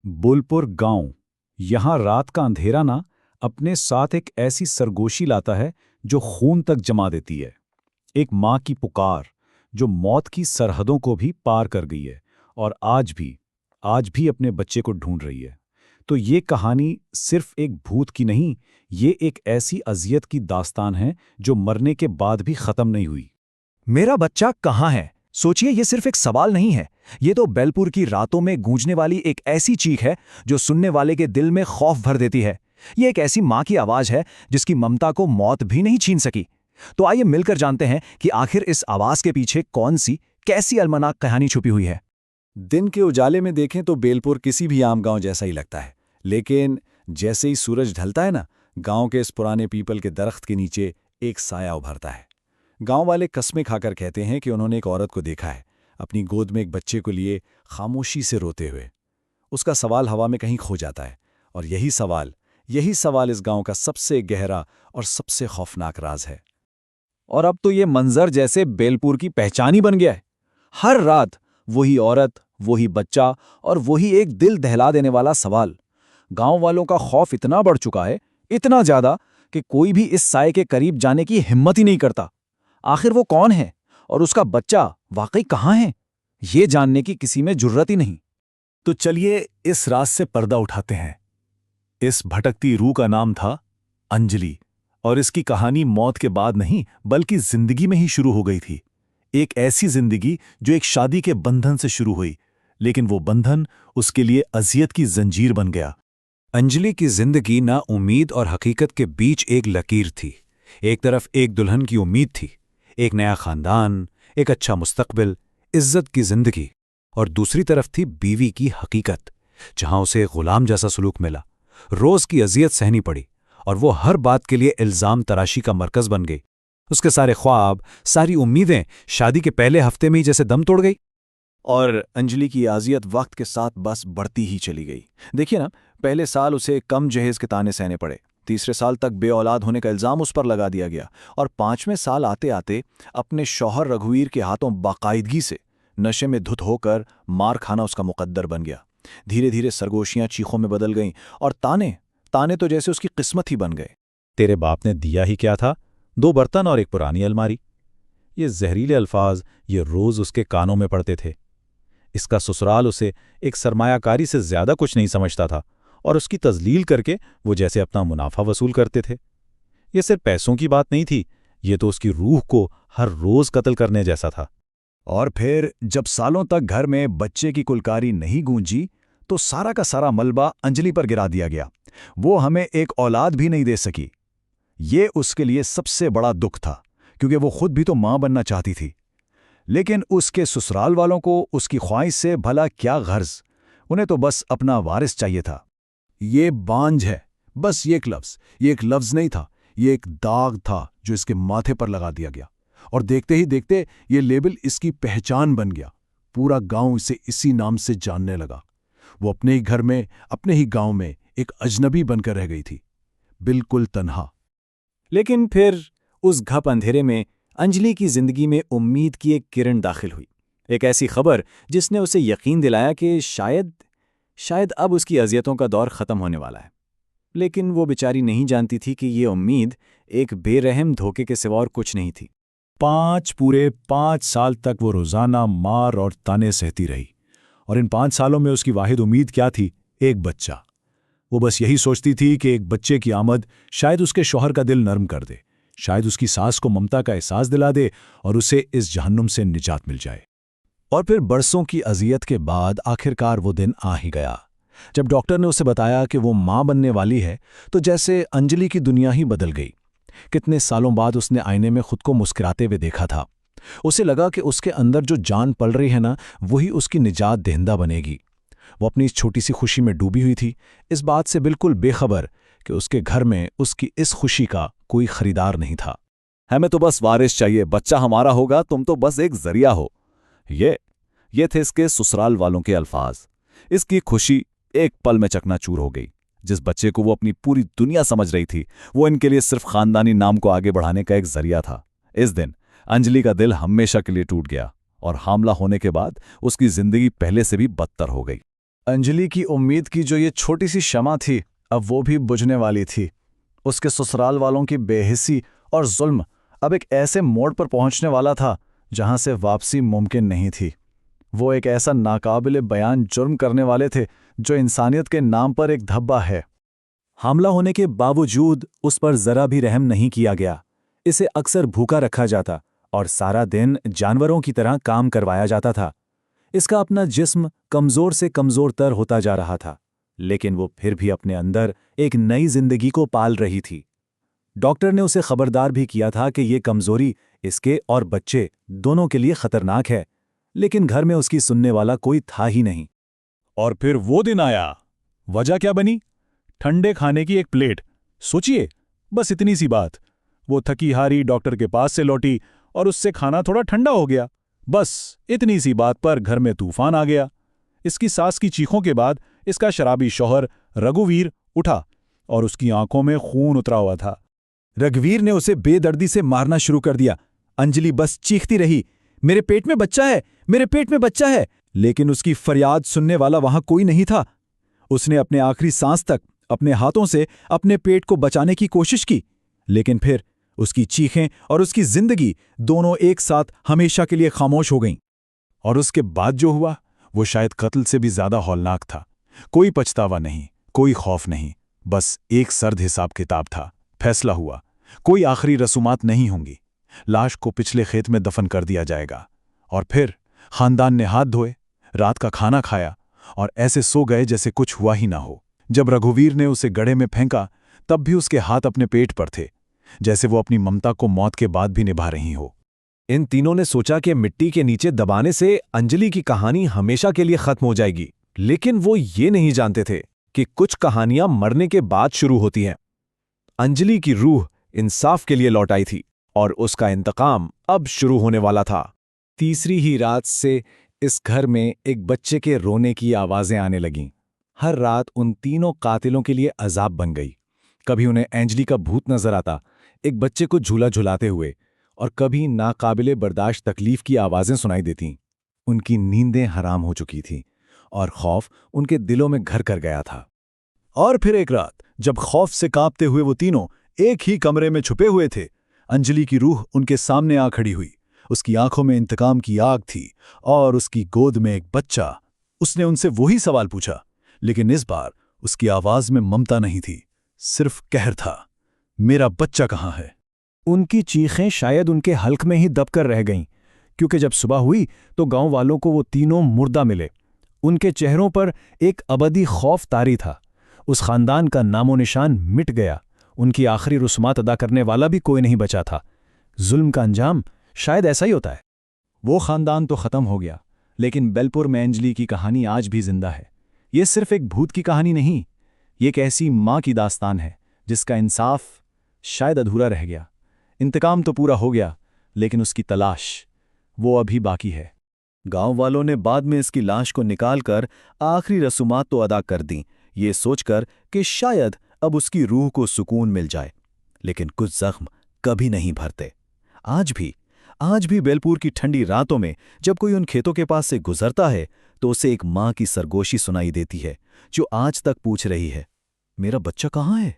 बोलपुर गांव। यहाँ रात का अंधेरा ना अपने साथ एक ऐसी सरगोशी लाता है जो खून तक जमा देती है। एक माँ की पुकार जो मौत की सरहदों को भी पार कर गई है और आज भी अपने बच्चे को ढूंढ रही है। तो ये कहानी सिर्फ एक भूत की नहीं, ये एक ऐसी अजियत की दास्तान है जो मरने के बाद भी खत्म नहीं हुई। मेरा बच्चा कहाँ है? सोचिए, ये सिर्फ एक सवाल नहीं है, ये तो बैलपुर की रातों में गूंजने वाली एक ऐसी चीख है जो सुनने वाले के दिल में खौफ भर देती है। ये एक ऐसी माँ की आवाज है जिसकी ममता को मौत भी नहीं छीन सकी। तो आइए मिलकर जानते हैं कि आखिर इस आवाज के पीछे कौन सी कैसी अलमनाक कहानी छुपी हुई है। दिन के उजाले में देखें तो बेलपुर किसी भी आम गांव जैसा ही लगता है, लेकिन जैसे ही सूरज ढलता है ना, गांव के इस पुराने पीपल के दरख्त के नीचे एक साया उभरता है। गांव वाले कस्में खाकर कहते हैं कि उन्होंने एक औरत को देखा है, अपनी गोद में एक बच्चे को लिए खामोशी से रोते हुए। उसका सवाल हवा में कहीं खो जाता है, और यही सवाल इस गांव का सबसे गहरा और सबसे खौफनाक राज है। और अब तो ये मंजर जैसे बेलपुर की पहचान ही बन गया है। हर रात वही औरत, वही बच्चा और वही एक दिल दहला देने वाला सवाल। गांव वालों का खौफ इतना बढ़ चुका है, इतना ज्यादा कि कोई भी इस साए के करीब जाने की हिम्मत ही नहीं करता। आखिर वो कौन है और उसका बच्चा वाकई कहाँ है, ये जानने की किसी में जुर्रत ही नहीं। तो चलिए इस राज से पर्दा उठाते हैं। इस भटकती रूह का नाम था अंजलि, और इसकी कहानी मौत के बाद नहीं बल्कि जिंदगी में ही शुरू हो गई थी। एक ऐसी जिंदगी जो एक शादी के बंधन से शुरू हुई, लेकिन वो बंधन उसके लिए अजियत की जंजीर बन गया। अंजलि की जिंदगी ना उम्मीद और हकीकत के बीच एक लकीर थी। एक तरफ एक दुल्हन की उम्मीद थी, एक नया खानदान, एक अच्छा मुस्तकबिल, इज्जत की जिंदगी, और दूसरी तरफ थी बीवी की हकीकत, जहां उसे गुलाम जैसा सलूक मिला, रोज की अजियत सहनी पड़ी, और वो हर बात के लिए इल्जाम तराशी का मरकज बन गई। उसके सारे ख्वाब, सारी उम्मीदें शादी के पहले हफ्ते में ही जैसे दम तोड़ गई। और अंजलि की अजियत वक्त के साथ बस बढ़ती ही चली गई। देखिए ना, पहले साल उसे कम जहेज के ताने सहने पड़े, तीसरे साल तक बेऔलाद होने का इल्जाम उस पर लगा दिया गया, और पांचवें साल आते आते अपने शौहर रघुवीर के हाथों बाकायदगी से नशे में धुत होकर मार खाना उसका मुकद्दर बन गया। धीरे धीरे सरगोशियां चीखों में बदल गईं, और ताने तो जैसे उसकी किस्मत ही बन गए। तेरे बाप ने दिया ही क्या था? 2 बर्तन और एक पुरानी अलमारी। ये जहरीले अल्फाज ये रोज उसके कानों में पड़ते थे। इसका ससुराल उसे एक सरमायाकारी से ज्यादा कुछ नहीं समझता था, और उसकी तजलील करके वो जैसे अपना मुनाफा वसूल करते थे। ये सिर्फ पैसों की बात नहीं थी, ये तो उसकी रूह को हर रोज कत्ल करने जैसा था। और फिर जब सालों तक घर में बच्चे की कुलकारी नहीं गूंजी, तो सारा का सारा मलबा अंजलि पर गिरा दिया गया। वो हमें एक औलाद भी नहीं दे सकी। ये उसके लिए सबसे बड़ा दुख था, क्योंकि वो खुद भी तो मां बनना चाहती थी। लेकिन उसके ससुराल वालों को उसकी ख्वाहिश से भला क्या गर्ज, उन्हें तो बस अपना वारिस चाहिए था। ये बांझ है, बस ये एक लफ्ज नहीं था, ये एक दाग था जो इसके माथे पर लगा दिया गया, और देखते ही देखते ये लेबल इसकी पहचान बन गया। पूरा गांव इसे इसी नाम से जानने लगा। वो अपने ही घर में, अपने ही गांव में एक अजनबी बनकर रह गई थी, बिल्कुल तन्हा। लेकिन फिर उस घप अंधेरे में अंजलि की जिंदगी में उम्मीद की एक किरण दाखिल हुई। एक ऐसी खबर जिसने उसे यकीन दिलाया कि शायद अब उसकी अजियतों का दौर खत्म होने वाला है। लेकिन वो बेचारी नहीं जानती थी कि ये उम्मीद एक बेरहम धोखे के सिवा और कुछ नहीं थी। पूरे 5 साल तक वो रोजाना मार और ताने सहती रही, और इन 5 सालों में उसकी वाहिद उम्मीद क्या थी? एक बच्चा। वो बस यही सोचती थी कि एक बच्चे की आमद शायद उसके शौहर का दिल नरम कर दे, शायद उसकी सास को ममता का एहसास दिला दे और उसे इस जहन्नुम से निजात मिल जाए। और फिर बरसों की अजियत के बाद आखिरकार वो दिन आ ही गया, जब डॉक्टर ने उसे बताया कि वो मां बनने वाली है। तो जैसे अंजलि की दुनिया ही बदल गई। कितने सालों बाद उसने आईने में खुद को मुस्कुराते हुए देखा था। उसे लगा कि उसके अंदर जो जान पल रही है ना, वही उसकी निजात देहंदा बनेगी। वो अपनी इस छोटी सी खुशी में डूबी हुई थी, इस बात से बिल्कुल बेखबर कि उसके घर में उसकी इस खुशी का कोई खरीदार नहीं था। हमें तो बस वारिस चाहिए, बच्चा हमारा होगा, तुम तो बस एक जरिया हो। ये थे इसके ससुराल वालों के अल्फाज। इसकी खुशी एक पल में चकनाचूर हो गई। जिस बच्चे को वो अपनी पूरी दुनिया समझ रही थी, वो इनके लिए सिर्फ खानदानी नाम को आगे बढ़ाने का एक जरिया था। इस दिन अंजलि का दिल हमेशा के लिए टूट गया, और हामला होने के बाद उसकी जिंदगी पहले से भी बदतर हो गई। अंजलि की उम्मीद की जो ये छोटी सी शमा थी, अब वो भी बुझने वाली थी। उसके ससुराल वालों की बेहिस्सी और जुल्म अब एक ऐसे मोड़ पर पहुंचने वाला था जहां से वापसी मुमकिन नहीं थी। वो एक ऐसा नाकाबिले बयान जुर्म करने वाले थे जो इंसानियत के नाम पर एक धब्बा है। हमला होने के बावजूद उस पर जरा भी रहम नहीं किया गया। इसे अक्सर भूखा रखा जाता और सारा दिन जानवरों की तरह काम करवाया जाता था। इसका अपना जिस्म कमजोर से कमजोरतर होता जा रहा था, लेकिन वो फिर भी अपने अंदर एक नई जिंदगी को पाल रही थी। डॉक्टर ने उसे खबरदार भी किया था कि ये कमजोरी इसके और बच्चे दोनों के लिए खतरनाक है, लेकिन घर में उसकी सुनने वाला कोई था ही नहीं। और फिर वो दिन आया। वजह क्या बनी? ठंडे खाने की एक प्लेट। सोचिए, बस इतनी सी बात। वो थकी हारी डॉक्टर के पास से लौटी और उससे खाना थोड़ा ठंडा हो गया। बस इतनी सी बात पर घर में तूफान आ गया। इसकी सास की चीखों के बाद इसका शराबी शौहर रघुवीर उठा और उसकी आंखों में खून उतरा हुआ था। रघुवीर ने उसे बेदर्दी से मारना शुरू कर दिया। अंजलि बस चीखती रही, मेरे पेट में बच्चा है, मेरे पेट में बच्चा है, लेकिन उसकी फरियाद सुनने वाला वहां कोई नहीं था। उसने अपने आखिरी सांस तक अपने हाथों से अपने पेट को बचाने की कोशिश की, लेकिन फिर उसकी चीखें और उसकी जिंदगी दोनों एक साथ हमेशा के लिए खामोश हो गईं। और उसके बाद जो हुआ वो शायद कत्ल से भी ज्यादा हौलनाक था। कोई पछतावा नहीं, कोई खौफ नहीं, बस एक सर्द हिसाब किताब था। फैसला हुआ, कोई आखिरी रसूमात नहीं होंगी। लाश को पिछले खेत में दफन कर दिया जाएगा। और फिर खानदान ने हाथ धोए, रात का खाना खाया और ऐसे सो गए जैसे कुछ हुआ ही ना हो। जब रघुवीर ने उसे गड्ढे में फेंका, तब भी उसके हाथ अपने पेट पर थे, जैसे वो अपनी ममता को मौत के बाद भी निभा रही हो। इन तीनों ने सोचा कि मिट्टी के नीचे दबाने से अंजलि की कहानी हमेशा के लिए खत्म हो जाएगी, लेकिन वो ये नहीं जानते थे कि कुछ कहानियां मरने के बाद शुरू होती हैं। अंजलि की रूह इंसाफ के लिए लौट आई थी और उसका इंतकाम अब शुरू होने वाला था। तीसरी ही रात से इस घर में एक बच्चे के रोने की आवाजें आने लगीं। हर रात उन तीनों कातिलों के लिए अजाब बन गई। कभी उन्हें अंजलि का भूत नजर आता, एक बच्चे को झूला झुलाते हुए, और कभी नाकाबिले बर्दाश्त तकलीफ की आवाजें सुनाई देतीं। उनकी नींदें हराम हो चुकी थीं और खौफ उनके दिलों में घर कर गया था। और फिर एक रात, जब खौफ से कांपते हुए वो तीनों एक ही कमरे में छुपे हुए थे, अंजलि की रूह उनके सामने आ खड़ी हुई। उसकी आंखों में इंतकाम की आग थी और उसकी गोद में एक बच्चा। उसने उनसे वही सवाल पूछा, लेकिन इस बार उसकी आवाज में ममता नहीं थी, सिर्फ कहर था। मेरा बच्चा कहाँ है? उनकी चीखें शायद उनके हल्क में ही दबकर रह गईं, क्योंकि जब सुबह हुई तो गांव वालों को वो तीनों मुर्दा मिले। उनके चेहरों पर एक अबदी खौफ तारी था। उस खानदान का नामो निशान मिट गया। उनकी आखिरी रुस्मात अदा करने वाला भी कोई नहीं बचा था। जुल्म का अंजाम शायद ऐसा ही होता है। वो खानदान तो खत्म हो गया, लेकिन बेलपुर में अंजलि की कहानी आज भी जिंदा है। ये सिर्फ एक भूत की कहानी नहीं, ये एक ऐसी माँ की दास्तान है जिसका इंसाफ शायद अधूरा रह गया। इंतकाम तो पूरा हो गया, लेकिन उसकी तलाश वो अभी बाकी है। गांव वालों ने बाद में इसकी लाश को निकालकर आखिरी रसूमात तो अदा कर दी, ये सोचकर कि शायद अब उसकी रूह को सुकून मिल जाए। लेकिन कुछ जख्म कभी नहीं भरते। आज भी बेलपुर की ठंडी रातों में जब कोई उन खेतों के पास से गुजरता है तो उसे एक माँ की सरगोशी सुनाई देती है, जो आज तक पूछ रही है, मेरा बच्चा कहाँ है?